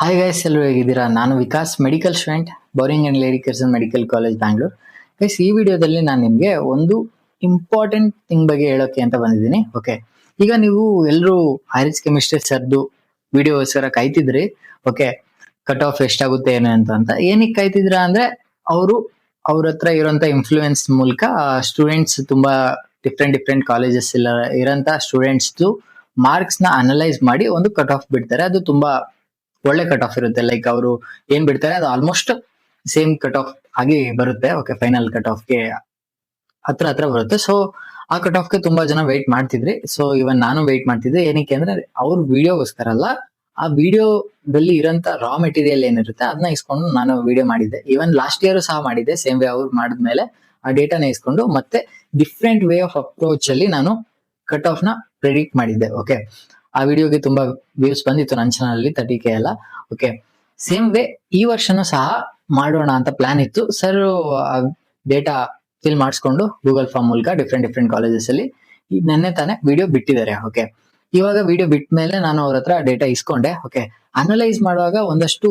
Hi guys, ಎಲ್ಲರೂ ಹೇಗಿದ್ದೀರಾ? ನಾನು Vikas, medical student, boring and lady Curzon medical college, Bangalore. Guys, ಈ ವಿಡಿಯೋದಲ್ಲಿ ನಾನು ನಿಮಗೆ ಒಂದು ಇಂಪಾರ್ಟೆಂಟ್ ಥಿಂಗ್ ಬಗ್ಗೆ ಹೇಳೋಕೆ ಅಂತ ಬಂದಿದ್ದೀನಿ. ಓಕೆ, ಈಗ ನೀವು ಎಲ್ಲರೂ ಹೈರಿಸ್ ಕೆಮಿಸ್ಟ್ರಿ ಸರ್ದು ವಿಡಿಯೋಸ್ಕರ ಕಾಯ್ತಿದ್ರಿ. ಓಕೆ, ಕಟ್ ಆಫ್ ಎಷ್ಟಾಗುತ್ತೆ ಏನು ಅಂತ ಏನಕ್ಕೆ ಕಾಯ್ತಿದ್ರಾ ಅಂದ್ರೆ, ಅವರು ಅವ್ರ ಹತ್ರ ಇರೋಂಥ ಇನ್ಫ್ಲೂಯೆನ್ಸ್ ಮೂಲಕ ಸ್ಟೂಡೆಂಟ್ಸ್ ತುಂಬಾ ಡಿಫ್ರೆಂಟ್ ಕಾಲೇಜಸ್ ಇಲ್ಲ ಇರೋಂಥ ಸ್ಟೂಡೆಂಟ್ಸ್ ಮಾರ್ಕ್ಸ್ ನ ಅನಲೈಸ್ ಮಾಡಿ ಒಂದು ಕಟ್ ಆಫ್ ಬಿಡ್ತಾರೆ. ಅದು ತುಂಬಾ ಒಳ್ಳೆ ಕಟ್ ಆಫ್ ಇರುತ್ತೆ. ಲೈಕ್ ಅವರು ಏನ್ ಬಿಡ್ತಾರೆ ಅದು ಆಲ್ಮೋಸ್ಟ್ ಸೇಮ್ ಕಟ್ ಆಫ್ ಆಗಿ ಬರುತ್ತೆ. ಓಕೆ, ಫೈನಲ್ ಕಟ್ ಆಫ್ಗೆ ಹತ್ರ ಬರುತ್ತೆ. ಸೊ ಆ ಕಟ್ ಆಫ್ಗೆ ತುಂಬಾ ಜನ ವೆಯ್ಟ್ ಮಾಡ್ತಿದ್ರಿ. ಸೊ ಇವನ್ ನಾನು ವೆಯ್ಟ್ ಮಾಡ್ತಿದ್ದೆ. ಏನಕ್ಕೆ ಅಂದ್ರೆ ಅವ್ರ ವಿಡಿಯೋಗೋಸ್ಕರ ಅಲ್ಲ, ಆ ವಿಡಿಯೋದಲ್ಲಿ ಇರೋಂತ ರಾ ಮೆಟೀರಿಯಲ್ ಏನಿರುತ್ತೆ ಅದನ್ನ ಇಸ್ಕೊಂಡು ನಾನು ವಿಡಿಯೋ ಮಾಡಿದ್ದೆ. ಈವನ್ ಲಾಸ್ಟ್ ಇಯರ್ ಸಹ ಮಾಡಿದ್ದೆ. ಸೇಮ್ ವೇ ಅವ್ರು ಮಾಡಿದ್ಮೇಲೆ ಆ ಡೇಟಾನ ಇಸ್ಕೊಂಡು ಮತ್ತೆ ಡಿಫ್ರೆಂಟ್ ವೇ ಆಫ್ ಅಪ್ರೋಚ್ ಅಲ್ಲಿ ನಾನು ಕಟ್ ಆಫ್ ನ ಪ್ರೆಡಿಕ್ಟ್ ಮಾಡಿದ್ದೆ. ಓಕೆ, ಆ ವಿಡಿಯೋಗೆ ತುಂಬಾ ವ್ಯೂಸ್ ಬಂದಿತ್ತು ನನ್ನ ಚಾನಲ್ ಅಲ್ಲಿ, 30K ಎಲ್ಲ. ಓಕೆ, ಸೇಮ್ ವೇ ಈ ವರ್ಷನೂ ಸಹ ಮಾಡೋಣ ಅಂತ ಪ್ಲಾನ್ ಇತ್ತು. ಸರ್ ಡೇಟಾ ಫಿಲ್ ಮಾಡಿಸ್ಕೊಂಡು ಗೂಗಲ್ ಫಾರ್ಮ್ ಮೂಲಕ ಡಿಫ್ರೆಂಟ್ ಕಾಲೇಜಸ್ ಅಲ್ಲಿ ನೆನ್ನೆ ತಾನೇ ವಿಡಿಯೋ ಬಿಟ್ಟಿದ್ದಾರೆ. ಓಕೆ, ಇವಾಗ ವಿಡಿಯೋ ಬಿಟ್ಟ ಮೇಲೆ ನಾನು ಅವ್ರ ಹತ್ರ ಡೇಟಾ ಇಸ್ಕೊಂಡೆ. ಓಕೆ, ಅನಲೈಸ್ ಮಾಡುವಾಗ ಒಂದಷ್ಟು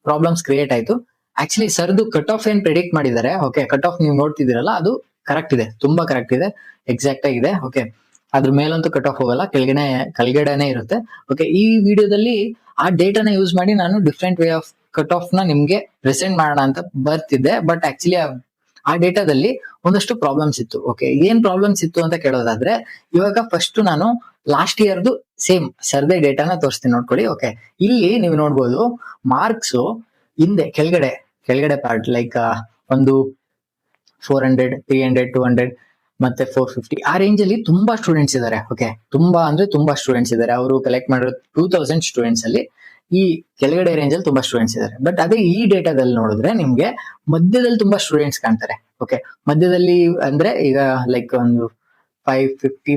ಪ್ರಾಬ್ಲಮ್ಸ್ ಕ್ರಿಯೇಟ್ ಆಯ್ತು. ಆಕ್ಚುಲಿ ಸರ್ದು ಕಟ್ ಆಫ್ ಏನ್ ಪ್ರೆಡಿಕ್ಟ್ ಮಾಡಿದ್ದಾರೆ, ಓಕೆ, ಕಟ್ ಆಫ್ ನೀವು ನೋಡ್ತಿದ್ದೀರಲ್ಲ ಅದು ಕರೆಕ್ಟ್ ಇದೆ, ತುಂಬಾ ಕರೆಕ್ಟ್ ಇದೆ, ಎಕ್ಸಾಕ್ಟ್ ಆಗಿದೆ. ಓಕೆ, ಅದ್ರ ಮೇಲಂತೂ ಕಟ್ ಆಫ್ ಹೋಗಲ್ಲ, ಕೆಳಗಡೆನೆ ಇರುತ್ತೆ. ಓಕೆ, ಈ ವಿಡಿಯೋದಲ್ಲಿ ಆ ಡೇಟಾನ ಯೂಸ್ ಮಾಡಿ ನಾನು different way off cut off ನ ನಿಮ್ಗೆ ಪ್ರೆಸೆಂಟ್ ಮಾಡೋಣ ಅಂತ ಬರ್ತಿದ್ದೆ. ಬಟ್ ಆಕ್ಚುಲಿ ಆ ಡೇಟಾದಲ್ಲಿ ಒಂದಷ್ಟು ಪ್ರಾಬ್ಲಮ್ಸ್ ಇತ್ತು. ಓಕೆ, ಏನ್ ಪ್ರಾಬ್ಲಮ್ಸ್ ಇತ್ತು ಅಂತ ಕೇಳೋದಾದ್ರೆ, ಇವಾಗ ಫಸ್ಟ್ ನಾನು ಲಾಸ್ಟ್ ಇಯರ್ದು ಸೇಮ್ ಸರ್ದೇ ಡೇಟಾನ ತೋರಿಸ್ತೀನಿ, ನೋಡ್ಕೊಳ್ಳಿ. ಓಕೆ, ಇಲ್ಲಿ ನೀವು ನೋಡ್ಬೋದು ಮಾರ್ಕ್ಸ್ ಹಿಂದೆ ಕೆಳಗಡೆ ಪಾರ್ಟ್ ಲೈಕ್ ಒಂದು 400, 300, 200 ಮತ್ತೆ 450 ಆ ರೇಂಜ್ ಅಲ್ಲಿ ತುಂಬಾ ಸ್ಟೂಡೆಂಟ್ಸ್ ಇದಾರೆ. ಓಕೆ, ತುಂಬಾ ಸ್ಟೂಡೆಂಟ್ಸ್ ಇದಾರೆ. ಅವರು ಕಲೆಕ್ಟ್ ಮಾಡಿರೋ 2000 ಸ್ಟೂಡೆಂಟ್ಸ್ ಅಲ್ಲಿ ಈ ಕೆಳಗಡೆ ರೇಂಜ್ ಅಲ್ಲಿ ತುಂಬಾ ಸ್ಟೂಡೆಂಟ್ಸ್ ಇದಾರೆ. ಬಟ್ ಅದೇ ಈ ಡೇಟಾದಲ್ಲಿ ನೋಡಿದ್ರೆ ನಿಮ್ಗೆ ಮಧ್ಯದಲ್ಲಿ ತುಂಬಾ ಸ್ಟೂಡೆಂಟ್ಸ್ ಕಾಣ್ತಾರೆ. ಓಕೆ, ಮಧ್ಯದಲ್ಲಿ ಅಂದ್ರೆ ಈಗ ಲೈಕ್ ಒಂದು 550,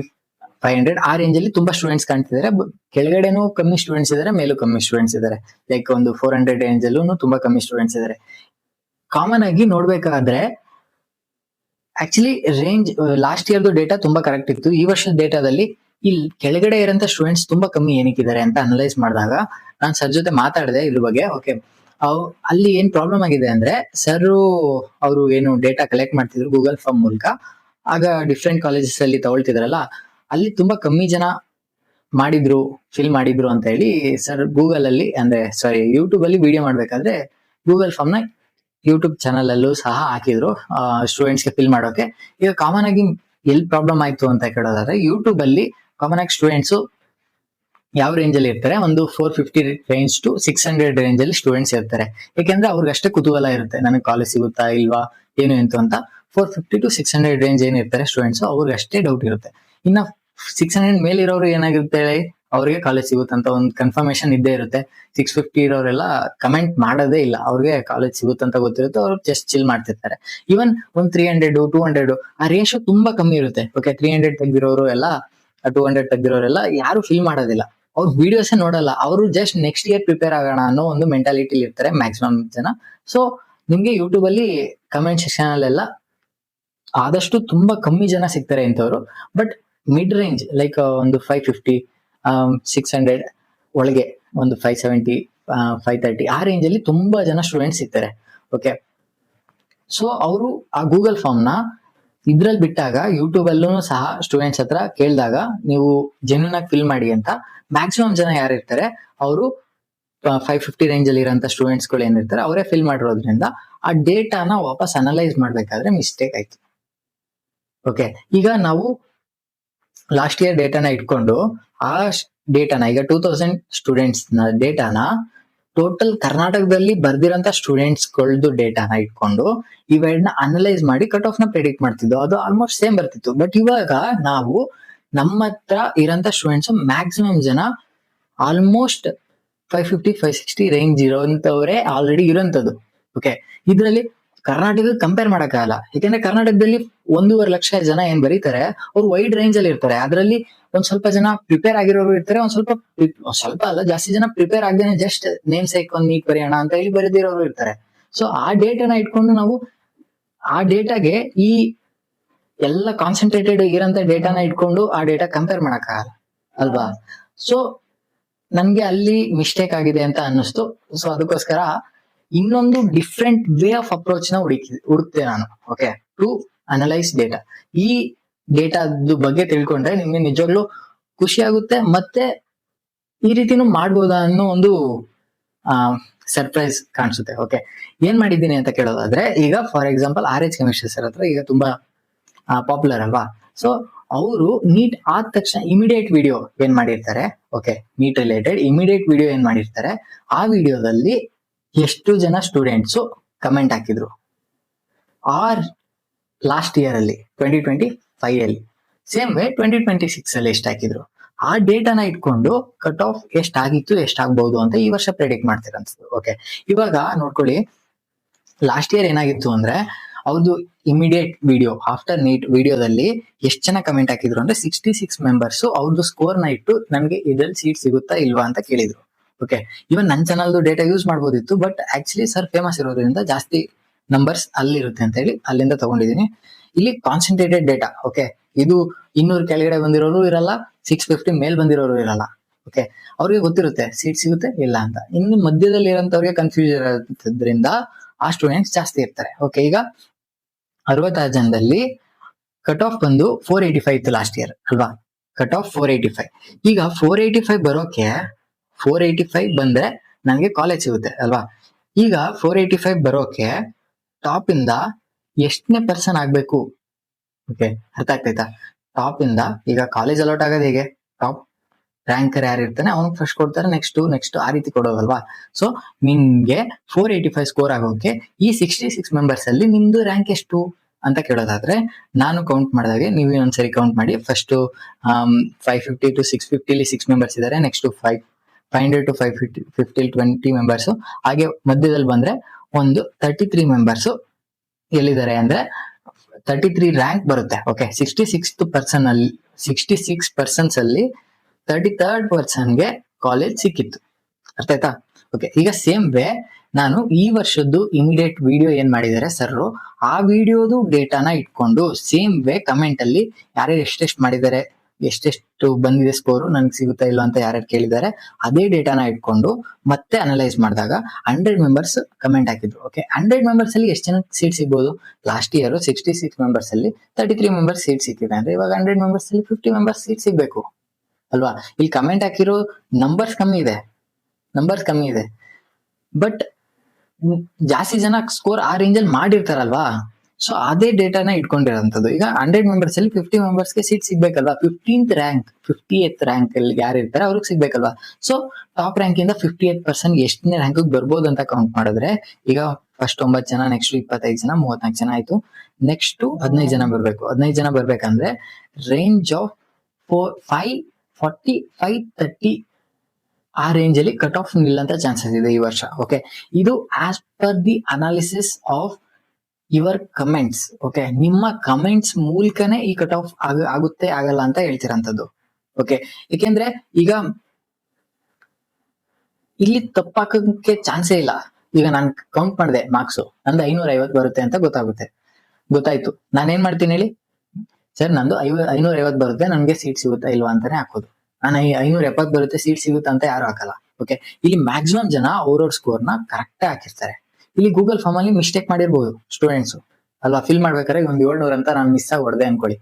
500 ಆ ರೇಂಜ್ ಅಲ್ಲಿ ತುಂಬಾ ಸ್ಟೂಡೆಂಟ್ಸ್ ಕಾಣ್ತಿದ್ದಾರೆ. ಕೆಳಗಡೆನೂ ಕಮ್ಮಿ ಸ್ಟೂಡೆಂಟ್ಸ್ ಇದಾರೆ, ಮೇಲೂ ಕಮ್ಮಿ ಸ್ಟೂಡೆಂಟ್ಸ್ ಇದಾರೆ. ಲೈಕ್ ಒಂದು 400 ರೇಂಜ್ ಅಲ್ಲೂ ತುಂಬಾ ಕಮ್ಮಿ ಸ್ಟೂಡೆಂಟ್ಸ್ ಇದಾರೆ. ಕಾಮನ್ ಆಗಿ ನೋಡ್ಬೇಕಾದ್ರೆ ಆಕ್ಚುಲಿ ರೇಂಜ್ ಲಾಸ್ಟ್ ಇಯರ್ದು ಡೇಟಾ ತುಂಬಾ ಕರೆಕ್ಟ್ ಇತ್ತು. ಈ ವರ್ಷದ ಡೇಟಾದಲ್ಲಿ ಇಲ್ಲಿ ಕೆಳಗಡೆ ಇರೋಂಥ ಸ್ಟೂಡೆಂಟ್ಸ್ ತುಂಬಾ ಕಮ್ಮಿ ಏನಕ್ಕಿದ್ದಾರೆ ಅಂತ ಅನಲೈಸ್ ಮಾಡಿದಾಗ ನಾನು ಸರ್ ಜೊತೆ ಮಾತಾಡಿದೆ ಇದ್ರ ಬಗ್ಗೆ. ಓಕೆ, ಅಲ್ಲಿ ಏನ್ ಪ್ರಾಬ್ಲಮ್ ಆಗಿದೆ ಅಂದ್ರೆ, ಸರ್ ಅವರು ಏನು ಡೇಟಾ ಕಲೆಕ್ಟ್ ಮಾಡ್ತಿದ್ರು ಗೂಗಲ್ ಫಾರ್ಮ್ ಮೂಲಕ, ಆಗ ಡಿಫ್ರೆಂಟ್ ಕಾಲೇಜಸ್ ಅಲ್ಲಿ ತಗೊಳ್ತಿದ್ರಲ್ಲ, ಅಲ್ಲಿ ತುಂಬಾ ಕಮ್ಮಿ ಜನ ಫಿಲ್ ಮಾಡಿದ್ರು ಅಂತ ಹೇಳಿ ಸರ್ ಗೂಗಲ್ ಅಲ್ಲಿ ಅಂದ್ರೆ ಯೂಟ್ಯೂಬ್ ಅಲ್ಲಿ ವಿಡಿಯೋ ಮಾಡ್ಬೇಕಾದ್ರೆ ಗೂಗಲ್ ಫಾರ್ಮ್ ನ ಯೂಟ್ಯೂಬ್ ಚಾನಲ್ ಅಲ್ಲೂ ಸಹ ಹಾಕಿದ್ರು ಸ್ಟೂಡೆಂಟ್ಸ್ ಗೆ ಫಿಲ್ ಮಾಡೋಕೆ. ಈಗ ಕಾಮನ್ ಆಗಿ ಎಲ್ಲಿ ಪ್ರಾಬ್ಲಮ್ ಆಯ್ತು ಅಂತ ಕೇಳೋದಾದ್ರೆ, ಯೂಟ್ಯೂಬ್ ಅಲ್ಲಿ ಕಾಮನ್ ಆಗಿ ಸ್ಟೂಡೆಂಟ್ಸ್ ಯಾವ ರೇಂಜ್ ಅಲ್ಲಿ ಇರ್ತಾರೆ, ಒಂದು 450 ರೇಂಜ್ ಟು 600 ರೇಂಜ್ ಅಲ್ಲಿ ಸ್ಟೂಡೆಂಟ್ಸ್ ಇರ್ತಾರೆ. ಯಾಕೆಂದ್ರೆ ಅವ್ರಿಗೆ ಅಷ್ಟೇ ಕುತೂಹಲ ಇರುತ್ತೆ, ನನಗೆ ಕಾಲೇಜ್ ಸಿಗುತ್ತಾ ಇಲ್ವಾ ಏನು ಅಂತ. 450 to 600 ರೇಂಜ್ ಏನಿರ್ತಾರೆ ಸ್ಟೂಡೆಂಟ್ಸ್, ಅವ್ರಿಗೆ ಅಷ್ಟೇ ಡೌಟ್ ಇರುತ್ತೆ. ಇನ್ನ 600 ಮೇಲೆ ಇರೋರು ಏನಾಗಿರುತ್ತೆ, ಅವ್ರಿಗೆ ಕಾಲೇಜ್ ಸಿಗುತ್ತಂತ ಒಂದು ಕನ್ಫರ್ಮೇಶನ್ ಇದ್ದೇ ಇರುತ್ತೆ. 650 ಇರೋರೆಲ್ಲ ಕಮೆಂಟ್ ಮಾಡೋದೇ ಇಲ್ಲ, ಅವ್ರಿಗೆ ಕಾಲೇಜ್ ಸಿಗುತ್ತಂತ ಗೊತ್ತಿರುತ್ತೆ, ಅವ್ರು ಜಸ್ಟ್ ಚಿಲ್ ಮಾಡ್ತಿರ್ತಾರೆ. ಈವನ್ ಒಂದು 300, 200 ಆ ರೇಷಿಯೋ ತುಂಬಾ ಕಮ್ಮಿ ಇರುತ್ತೆ. ಓಕೆ, 300 ತೆಗ್ದಿರೋರು ಎಲ್ಲ 200 ತೆಗ್ದಿರೋರೆಲ್ಲ ಯಾರು ಫಿಲ್ ಮಾಡೋದಿಲ್ಲ, ಅವ್ರ ವಿಡಿಯೋಸ್ ನೋಡಲ್ಲ. ಅವರು ಜಸ್ಟ್ ನೆಕ್ಸ್ಟ್ ಇಯರ್ ಪ್ರಿಪೇರ್ ಆಗೋಣ ಅನ್ನೋ ಒಂದು ಮೆಂಟಾಲಿಟಿಲಿ ಇರ್ತಾರೆ ಮ್ಯಾಕ್ಸಿಮಮ್ ಜನ. ಸೊ ನಿಮ್ಗೆ ಯೂಟ್ಯೂಬ್ ಅಲ್ಲಿ ಕಮೆಂಟ್ ಸೆಕ್ಷನ್ ಅಲ್ಲೆಲ್ಲ ಆದಷ್ಟು ತುಂಬಾ ಕಮ್ಮಿ ಜನ ಸಿಗ್ತಾರೆ ಇಂಥವ್ರು. ಬಟ್ ಮಿಡ್ ರೇಂಜ್ ಲೈಕ್ ಒಂದು 550, 600 ಒಳಗೆ ಒಂದು 570, 530 ಆ ರೇಂಜ್ ಅಲ್ಲಿ ತುಂಬಾ ಜನ ಸ್ಟೂಡೆಂಟ್ಸ್ ಸಿಗ್ತಾರೆ. ಓಕೆ, ಸೊ ಅವರು ಆ ಗೂಗಲ್ ಫಾರ್ಮ್ ನ ಇದ್ರಲ್ಲಿ ಬಿಟ್ಟಾಗ ಯೂಟ್ಯೂಬ್ ಅಲ್ಲೂ ಸಹ ಸ್ಟೂಡೆಂಟ್ಸ್ ಹತ್ರ ಕೇಳಿದಾಗ ನೀವು ಜೆನ್ಯೂನ್ ಆಗಿ ಫಿಲ್ ಮಾಡಿ ಅಂತ ಮ್ಯಾಕ್ಸಿಮಮ್ ಜನ ಯಾರು ಇರ್ತಾರೆ ಅವರು 550 ರೇಂಜ್ ಅಲ್ಲಿ ಇರೋಂಥ ಸ್ಟೂಡೆಂಟ್ಸ್ ಗಳು ಏನಿರ್ತಾರೆ ಅವರೇ ಫಿಲ್ ಮಾಡಿರೋದ್ರಿಂದ ಆ ಡೇಟಾನ ವಾಪಸ್ ಅನಲೈಸ್ ಮಾಡ್ಬೇಕಾದ್ರೆ ಮಿಸ್ಟೇಕ್ ಆಯ್ತು. ಓಕೆ, ಈಗ ನಾವು ಲಾಸ್ಟ್ ಇಯರ್ ಡೇಟಾನ ಇಟ್ಕೊಂಡು ಆ ಡೇಟಾನ ಈಗ 2000 ಸ್ಟೂಡೆಂಟ್ಸ್ ನ ಡೇಟಾನ ಟೋಟಲ್ ಕರ್ನಾಟಕದಲ್ಲಿ ಬರ್ದಿರೋಂಥ ಸ್ಟೂಡೆಂಟ್ಸ್ ಗಳದ್ದು ಡೇಟಾನ ಇಟ್ಕೊಂಡು ಇವೆರಡನ್ನ ಅನಲೈಸ್ ಮಾಡಿ ಕಟ್ ಆಫ್ ನ ಪ್ರೆಡಿಕ್ಟ್ ಮಾಡ್ತಿದ್ದು, ಅದು ಆಲ್ಮೋಸ್ಟ್ ಸೇಮ್ ಬರ್ತಿತ್ತು. ಬಟ್ ಇವಾಗ ನಾವು ನಮ್ಮ ಹತ್ರ ಇರೋಂಥ ಸ್ಟೂಡೆಂಟ್ಸ್ ಮ್ಯಾಕ್ಸಿಮಮ್ ಜನ ಆಲ್ಮೋಸ್ಟ್ 550, 560 ರೇಂಜ್ ಇರೋಂಥವ್ರೆ ಆಲ್ರೆಡಿ ಇರೋಂಥದ್ದು. ಓಕೆ, ಇದರಲ್ಲಿ ಕರ್ನಾಟಕ ಕಂಪೇರ್ ಮಾಡಕ್ಕಾಗಲ್ಲ. ಯಾಕಂದ್ರೆ ಕರ್ನಾಟಕದಲ್ಲಿ 1.5 ಲಕ್ಷ ಜನ ಏನ್ ಬರೀತಾರೆ, ಅವ್ರು ವೈಡ್ ರೇಂಜ್ ಅಲ್ಲಿ ಇರ್ತಾರೆ. ಅದರಲ್ಲಿ ಒಂದ್ ಸ್ವಲ್ಪ ಜನ ಪ್ರಿಪೇರ್ ಆಗಿರೋರು ಇರ್ತಾರೆ, ಒಂದ್ ಸ್ವಲ್ಪ ಅಲ್ಲ ಜಾಸ್ತಿ ಜನ ಪ್ರಿಪೇರ್ ಆಗದೇನೆ ಜಸ್ಟ್ ನೇಮ್ ಸೈಕ್ ಒಂದ್ ನೀಟ್ ಬರೆಯೋಣ ಅಂತ ಹೇಳಿ ಬರೆದಿರೋರು ಇರ್ತಾರೆ. ಸೊ ಆ ಡೇಟಾನ ಇಟ್ಕೊಂಡು ನಾವು ಆ ಡೇಟಾಗೆ ಈ ಎಲ್ಲ ಕಾನ್ಸಂಟ್ರೇಟೆಡ್ ಇರೋಂಥ ಡೇಟಾನ ಇಟ್ಕೊಂಡು ಆ ಡೇಟಾ ಕಂಪೇರ್ ಮಾಡಕ್ಕಾಗಲ್ಲ ಅಲ್ವಾ. ಸೊ ನನ್ಗೆ ಅಲ್ಲಿ ಮಿಸ್ಟೇಕ್ ಆಗಿದೆ ಅಂತ ಅನ್ನಿಸ್ತು. ಸೊ ಅದಕ್ಕೋಸ್ಕರ ಇನ್ನೊಂದು ಡಿಫ್ರೆಂಟ್ ವೇ ಆಫ್ ಅಪ್ರೋಚ್ ನ ಹುಡುಕ್ತೆ ನಾನು. Okay, to analyse data. ಈ ಡೇಟಾದ ಬಗ್ಗೆ ತಿಳ್ಕೊಂಡ್ರೆ ನಿಮ್ಗೆ ನಿಜವಾಗ್ಲೂ ಖುಷಿ ಆಗುತ್ತೆ, ಮತ್ತೆ ಈ ರೀತಿನೂ ಮಾಡ್ಬೋದಾ ಅನ್ನೋ ಒಂದು ಸರ್ಪ್ರೈಸ್ ಕಾಣಿಸುತ್ತೆ. ಓಕೆ, ಏನ್ ಮಾಡಿದ್ದೀನಿ ಅಂತ ಕೇಳೋದಾದ್ರೆ, ಈಗ for example RH chemistry sir ಹತ್ರ ಈಗ ತುಂಬಾ ಪಾಪ್ಯುಲರ್ ಅಲ್ವಾ. ಸೊ ಅವರು ನೀಟ್ ಆದ ತಕ್ಷಣ ಇಮಿಡಿಯೇಟ್ ವಿಡಿಯೋ ಏನ್ ಮಾಡಿರ್ತಾರೆ, okay, NEET related immediate video ಏನ್ ಮಾಡಿರ್ತಾರೆ, ಆ ವಿಡಿಯೋದಲ್ಲಿ ಎಷ್ಟು ಜನ ಸ್ಟೂಡೆಂಟ್ಸ್ ಕಮೆಂಟ್ ಹಾಕಿದ್ರು ಆರ್ ಲಾಸ್ಟ್ ಇಯರ್ ಅಲ್ಲಿ 2025 ಅಲ್ಲಿ, ಸೇಮ್ ವೇ 2026 ಅಲ್ಲಿ ಎಷ್ಟು ಹಾಕಿದ್ರು, ಆ ಡೇಟಾನ ಇಟ್ಕೊಂಡು ಕಟ್ ಆಫ್ ಎಷ್ಟಾಗಿತ್ತು ಎಷ್ಟಾಗಬಹುದು ಅಂತ ಈ ವರ್ಷ ಪ್ರೆಡಿಕ್ಟ್ ಮಾಡ್ತೀರ ಅನ್ಸುತ್ತೆ. ಓಕೆ, ಇವಾಗ ನೋಡ್ಕೊಳ್ಳಿ, ಲಾಸ್ಟ್ ಇಯರ್ ಏನಾಗಿತ್ತು ಅಂದ್ರೆ ಅವ್ರದ್ದು ಇಮಿಡಿಯೇಟ್ ವಿಡಿಯೋ ಆಫ್ಟರ್ ನೀಟ್ ವಿಡಿಯೋದಲ್ಲಿ ಎಷ್ಟು ಜನ ಕಮೆಂಟ್ ಹಾಕಿದ್ರು ಅಂದ್ರೆ 66 ಮೆಂಬರ್ಸ್ ಅವ್ರದ್ದು ಸ್ಕೋರ್ ನ ಇಟ್ಟು ನನ್ಗೆ ಇದ್ರಲ್ಲಿ ಸೀಟ್ ಸಿಗುತ್ತಾ ಇಲ್ವಾ ಅಂತ ಕೇಳಿದ್ರು. ಓಕೆ, ಇವನ್ ನನ್ನ ಚಾನಲ್ದು ಡೇಟಾ ಯೂಸ್ ಮಾಡ್ಬೋದಿತ್ತು, ಬಟ್ ಆಕ್ಚುಲಿ ಸರ್ ಫೇಮಸ್ ಇರೋದ್ರಿಂದ ಜಾಸ್ತಿ ನಂಬರ್ಸ್ ಅಲ್ಲಿರುತ್ತೆ ಅಂತ ಹೇಳಿ ಅಲ್ಲಿಂದ ತಗೊಂಡಿದ್ದೀನಿ. ಇಲ್ಲಿ ಕಾನ್ಸಂಟ್ರೇಟೆಡ್ ಡೇಟಾ. ಓಕೆ, ಇದು 200 ಕೆಳಗಡೆ ಬಂದಿರೋರು ಇರಲ್ಲ, 650 ಮೇಲ್ ಬಂದಿರೋರು ಇರಲ್ಲ. ಓಕೆ, ಅವ್ರಿಗೆ ಗೊತ್ತಿರುತ್ತೆ ಸೀಟ್ ಸಿಗುತ್ತೆ ಇಲ್ಲ ಅಂತ. ಇನ್ನು ಮಧ್ಯದಲ್ಲಿ ಇರೋಂಥವ್ರಿಗೆ ಕನ್ಫ್ಯೂಷನ್ ಇರೋದ್ರಿಂದ ಆ ಸ್ಟೂಡೆಂಟ್ಸ್ ಜಾಸ್ತಿ ಇರ್ತಾರೆ. ಓಕೆ, ಈಗ 66 ಜನದಲ್ಲಿ ಕಟ್ ಆಫ್ ಬಂದು 485 ಇತ್ತು ಲಾಸ್ಟ್ ಇಯರ್ ಅಲ್ವಾ, ಕಟ್ ಆಫ್ 485. ಈಗ 485 ಬರೋಕೆ 485 ಬಂದ್ರೆ ನನಗೆ ಕಾಲೇಜ್ ಸಿಗುತ್ತೆ ಅಲ್ವಾ. ಈಗ 485 ಬರೋಕೆ ಟಾಪ್ ಇಂದ ಎಷ್ಟನೇ ಪರ್ಸನ್ ಆಗ್ಬೇಕು? ಓಕೆ, ಅರ್ಥ ಆಗ್ತೈತಾ? ಟಾಪ್ ಇಂದ ಈಗ ಕಾಲೇಜ್ ಅಲೌಟ್ ಆಗೋದು ಹೇಗೆ, ಟಾಪ್ ರ್ಯಾಂಕರ್ ಯಾರು ಇರ್ತಾನೆ ಅವ್ನಿಗೆ ಫಸ್ಟ್ ಕೊಡ್ತಾರೆ, ನೆಕ್ಸ್ಟ್ ಆ ರೀತಿ ಕೊಡೋದಲ್ವಾ. ಸೊ ನಿಮ್ಗೆ 485 ಸ್ಕೋರ್ ಆಗೋಕೆ ಈ 66 ಮೆಂಬರ್ಸ್ ಅಲ್ಲಿ ನಿಮ್ದು ರ್ಯಾಂಕ್ ಎಷ್ಟು ಅಂತ ಕೇಳೋದಾದ್ರೆ, ನಾನು ಕೌಂಟ್ ಮಾಡಿದಾಗೆ ನೀವು ಒಂದ್ಸರಿ ಕೌಂಟ್ ಮಾಡಿ. ಫಸ್ಟ್ 550 to 650 6 ಮೆಂಬರ್ಸ್ ಇದಾರೆ, ನೆಕ್ಸ್ಟ್ 500 to 550 20 ಮೆಂಬರ್ಸ್, ಹಾಗೆ ಮಧ್ಯದಲ್ಲಿ ಬಂದ್ರೆ ಒಂದು 33 ಮೆಂಬರ್ಸ್ ಎಲ್ಲಿದ್ದಾರೆ ಅಂದ್ರೆ 33 ರ್ಯಾಂಕ್ ಬರುತ್ತೆ. ಓಕೆ, 66 ಪರ್ಸನ್ಸ್ ಅಲ್ಲಿ 33rd ಪರ್ಸನ್ಗೆ ಕಾಲೇಜ್ ಸಿಕ್ಕಿತ್ತು. ಅರ್ಥ ಆಯ್ತಾ? ಓಕೆ, ಈಗ ಸೇಮ್ ವೇ ನಾನು ಈ ವರ್ಷದ್ದು ಇಮಿಡಿಯೇಟ್ ವಿಡಿಯೋ ಏನ್ ಮಾಡಿದ್ದಾರೆ ಸರ್, ಆ ವಿಡಿಯೋದು ಡೇಟಾನ ಇಟ್ಕೊಂಡು ಸೇಮ್ ವೇ ಕಮೆಂಟ್ ಅಲ್ಲಿ ಯಾರ್ಯಾರು ಎಷ್ಟೆಷ್ಟು ಮಾಡಿದ್ದಾರೆ, ಎಷ್ಟೆಷ್ಟು ಬಂದಿದೆ ಸ್ಕೋರು, ನನ್ಗೆ ಸಿಗುತ್ತಾ ಇಲ್ಲ ಅಂತ ಯಾರ್ಯಾರು ಕೇಳಿದ್ದಾರೆ, ಅದೇ ಡೇಟಾನ ಇಟ್ಕೊಂಡು ಮತ್ತೆ ಅನಲೈಸ್ ಮಾಡಿದಾಗ 100 ಮೆಂಬರ್ಸ್ ಕಮೆಂಟ್ ಹಾಕಿದ್ರು. ಓಕೆ, 100 ಮೆಂಬರ್ಸ್ ಅಲ್ಲಿ ಎಷ್ಟು ಜನ ಸೀಟ್ ಸಿಗ್ಬೋದು? ಲಾಸ್ಟ್ ಇಯರ್ 66 ಮೆಂಬರ್ಸ್ ಅಲ್ಲಿ 33 ಮೆಂಬರ್ಸ್ ಸೀಟ್ ಸಿಕ್ಕಿದೆ ಅಂದ್ರೆ ಇವಾಗ 100 ಮೆಂಬರ್ಸ್ ಅಲ್ಲಿ 50 ಮೆಂಬರ್ಸ್ ಸೀಟ್ ಸಿಗ್ಬೇಕು ಅಲ್ವಾ. ಇಲ್ಲಿ ಕಮೆಂಟ್ ಹಾಕಿರೋ ನಂಬರ್ಸ್ ಕಮ್ಮಿ ಇದೆ, ಬಟ್ ಜಾಸ್ತಿ ಜನ ಸ್ಕೋರ್ ಆ ರೇಂಜ್ ಅಲ್ಲಿ ಮಾಡಿರ್ತಾರಲ್ವಾ. ಸೊ ಅದೇ ಡೇಟಾನ ಇಟ್ಕೊಂಡಿರೋಂಥದ್ದು. ಈಗ 100 ಮೆಂಬರ್ಸ್ ಅಲ್ಲಿ 50 ಮೆಂಬರ್ಸ್ಗೆ ಸೀಟ್ ಸಿಗ್ಬೇಕಲ್ವಾ. 50th ರ್ಯಾಂಕ್ ಅಲ್ಲಿ ಯಾರು ಇರ್ತಾರೆ ಅವ್ರಿಗೆ ಸಿಗ್ಬೇಕಲ್ವಾ. ಸೊ ಟಾಪ್ ರ್ಯಾಂಕ್ ಇಂದ 50th ಪರ್ಸನ್ ಎಷ್ಟನೇ ರ್ಯಾಂಕ್ ಬರ್ಬೋದು ಅಂತ ಕೌಂಟ್ ಮಾಡಿದ್ರೆ, ಈಗ ಫಸ್ಟ್ 9 ಜನ, ನೆಕ್ಸ್ಟ್ 25 ಜನ, 34 ಜನ ಆಯ್ತು, ನೆಕ್ಸ್ಟ್ 15 ಜನ ಬರ್ಬೇಕು. 15 ಜನ ಬರ್ಬೇಕಂದ್ರೆ ರೇಂಜ್ ಆಫ್ 540 530 ಆ ರೇಂಜ್ ಅಲ್ಲಿ ಕಟ್ ಆಫ್ ನಿಲ್ಲಂತ ಚಾನ್ಸಸ್ ಇದೆ ಈ ವರ್ಷ. ಓಕೆ, ಇದು as per the analysis of your comments. Okay, ನಿಮ್ಮ ಕಮೆಂಟ್ಸ್ ಮೂಲಕನೇ ಈ ಕಟ್ ಆಫ್ ಆಗುತ್ತೆ ಆಗಲ್ಲ ಅಂತ ಹೇಳ್ತಿರಂತದ್ದು. ಓಕೆ, ಯಾಕೆಂದ್ರೆ ಈಗ ಇಲ್ಲಿ ತಪ್ಪಾಕಕ್ಕೆ ಚಾನ್ಸೇ ಇಲ್ಲ. ಈಗ ನಾನು ಕೌಂಟ್ ಮಾಡಿದೆ ಮಾರ್ಕ್ಸ್, ನಂದು 550 ಬರುತ್ತೆ ಅಂತ ಗೊತ್ತಾಯ್ತು. ನಾನೇನ್ ಮಾಡ್ತೀನಿ ಹೇಳಿ ಸರ್, ನಂದು 550 ಬರುತ್ತೆ, ನನ್ಗೆ ಸೀಟ್ ಸಿಗುತ್ತಾ ಇಲ್ವಾ ಅಂತಾನೆ ಹಾಕೋದು. ನಾನು 570 ಬರುತ್ತೆ ಸೀಟ್ ಸಿಗುತ್ತಾ ಅಂತ ಯಾರು ಹಾಕಲ್ಲ. ಓಕೆ, ಇಲ್ಲಿ ಮ್ಯಾಕ್ಸಿಮಮ್ ಜನ ಅವ್ರವ್ರ ಸ್ಕೋರ್ ನ ಕರೆಕ್ಟ್ ಹಾಕಿರ್ತಾರೆ. ಇಲ್ಲಿ ಗೂಗಲ್ ಫಾರ್ಮ್ ಅಲ್ಲಿ ಮಿಸ್ಟೇಕ್ ಮಾಡಿರ್ಬೋದು ಸ್ಟೂಡೆಂಟ್ಸ್ ಅಲ್ವಾ. ಫಿಲ್ ಮಾಡ್ಬೇಕಾದ್ರೆ ಒಂದು 700 ಅಂತ ನಾನು ಮಿಸ್ ಆಗಿ ಹೊಡೆದೆ ಅನ್ಕೊಳ್ಳಿ,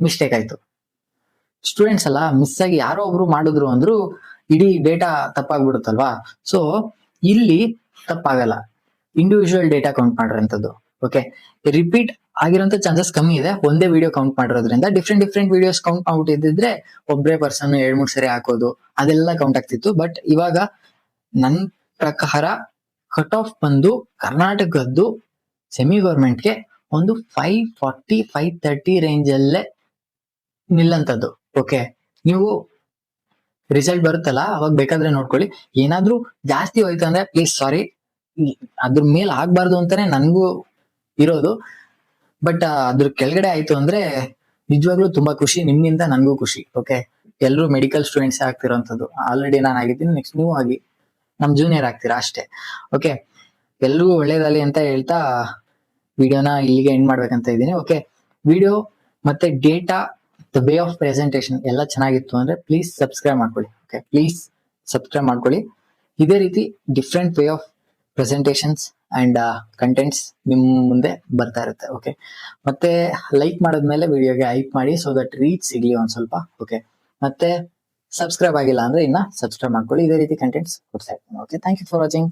ಮಿಸ್ಟೇಕ್ ಆಯ್ತು. ಸ್ಟೂಡೆಂಟ್ಸ್ ಅಲ್ಲ, ಮಿಸ್ ಆಗಿ ಯಾರೋ ಒಬ್ರು ಮಾಡಿದ್ರು ಅಂದ್ರು ಇಡೀ ಡೇಟಾ ತಪ್ಪಾಗ್ಬಿಡುತ್ತಲ್ವಾ. ಸೊ ಇಲ್ಲಿ ತಪ್ಪಾಗಲ್ಲ, ಇಂಡಿವಿಜುವಲ್ ಡೇಟಾ ಕೌಂಟ್ ಮಾಡಿರೋಂಥದ್ದು. ಓಕೆ, ರಿಪೀಟ್ ಆಗಿರೋಂಥ ಚಾನ್ಸಸ್ ಕಮ್ಮಿ ಇದೆ. ಒಂದೇ ವಿಡಿಯೋ ಕೌಂಟ್ ಮಾಡಿರೋದ್ರಿಂದ ಡಿಫ್ರೆಂಟ್ ವಿಡಿಯೋಸ್ ಕೌಂಟ್ ಮಾಡ್ಬಿಟ್ಟಿದ್ರೆ ಒಬ್ಬರೇ ಪರ್ಸನ್ 2-3 ಸರಿ ಹಾಕೋದು ಅದೆಲ್ಲ ಕೌಂಟ್ ಆಗ್ತಿತ್ತು. ಬಟ್ ಇವಾಗ ನನ್ನ ಪ್ರಕಾರ ಕಟ್ ಆಫ್ ಬಂದು ಕರ್ನಾಟಕದ್ದು ಸೆಮಿ ಗೌರ್ಮೆಂಟ್ಗೆ ಒಂದು 540 530 ರೇಂಜ್ ಅಲ್ಲೇ ನಿಲ್ಲಂತದ್ದು. ಓಕೆ, ನೀವು ರಿಸಲ್ಟ್ ಬರುತ್ತಲ್ಲ ಅವಾಗ ಬೇಕಾದ್ರೆ ನೋಡ್ಕೊಳ್ಳಿ. ಏನಾದ್ರೂ ಜಾಸ್ತಿ ಹೋಯ್ತು ಅಂದ್ರೆ ಪ್ಲೀಸ್ ಸಾರಿ, ಅದ್ರ ಮೇಲೆ ಆಗ್ಬಾರ್ದು ಅಂತಾನೆ ನನ್ಗೂ ಇರೋದು. ಬಟ್ ಅದ್ರ ಕೆಳಗಡೆ ಆಯ್ತು ಅಂದ್ರೆ ನಿಜವಾಗ್ಲೂ ತುಂಬಾ ಖುಷಿ, ನಿಮ್ಮಿಂದ ನನ್ಗೂ ಖುಷಿ. ಓಕೆ, ಎಲ್ಲರೂ ಮೆಡಿಕಲ್ ಸ್ಟೂಡೆಂಟ್ಸ್ ಆಗ್ತಿರೋಂಥದ್ದು. ಆಲ್ರೆಡಿ ನಾನು ಆಗಿದ್ದೀನಿ, ನೆಕ್ಸ್ಟ್ ನೀವು ಆಗಿ ನಮ್ ಜೂನಿಯರ್ ಆಗ್ತೀರಾ ಅಷ್ಟೇ. ಓಕೆ, ಎಲ್ರಿಗೂ ಒಳ್ಳೇದಾಗಲಿ ಅಂತ ಹೇಳ್ತಾ ವಿಡಿಯೋನ ಇಲ್ಲಿಗೆ ಎಂಡ್ ಮಾಡ್ಬೇಕಂತ ಇದ್ದೀನಿ. ಓಕೆ, ವಿಡಿಯೋ ಮತ್ತೆ data, the way of presentation ಎಲ್ಲ ಚೆನ್ನಾಗಿತ್ತು ಅಂದ್ರೆ ಪ್ಲೀಸ್ ಸಬ್ಸ್ಕ್ರೈಬ್ ಮಾಡ್ಕೊಳ್ಳಿ. ಓಕೆ, ಪ್ಲೀಸ್ ಸಬ್ಸ್ಕ್ರೈಬ್ ಮಾಡ್ಕೊಳ್ಳಿ. ಇದೇ ರೀತಿ different way of presentations and contents ನಿಮ್ ಮುಂದೆ ಬರ್ತಾ ಇರುತ್ತೆ. ಓಕೆ, ಮತ್ತೆ ಲೈಕ್ ಮಾಡಿದ್ಮೇಲೆ ವಿಡಿಯೋಗೆ ಹೈಪ್ ಮಾಡಿ, ಸೊ ದಟ್ ರೀಚ್ ಸಿಗ್ಲಿ ಒಂದ್ ಸ್ವಲ್ಪ. ಓಕೆ, ಮತ್ತೆ ಸಬ್ಸ್ಕ್ರೈಬ್ ಆಗಿಲ್ಲ ಅಂದ್ರೆ ಇನ್ನ ಸಬ್ಸ್ಕ್ರೈಬ್ ಮಾಡ್ಕೊಳ್ಳಿ. ಇದೇ ರೀತಿ ಕಂಟೆಂಟ್ಸ್ ಕೊಡ್ತಾ ಇರ್ತೀನಿ. Okay, thank you for watching.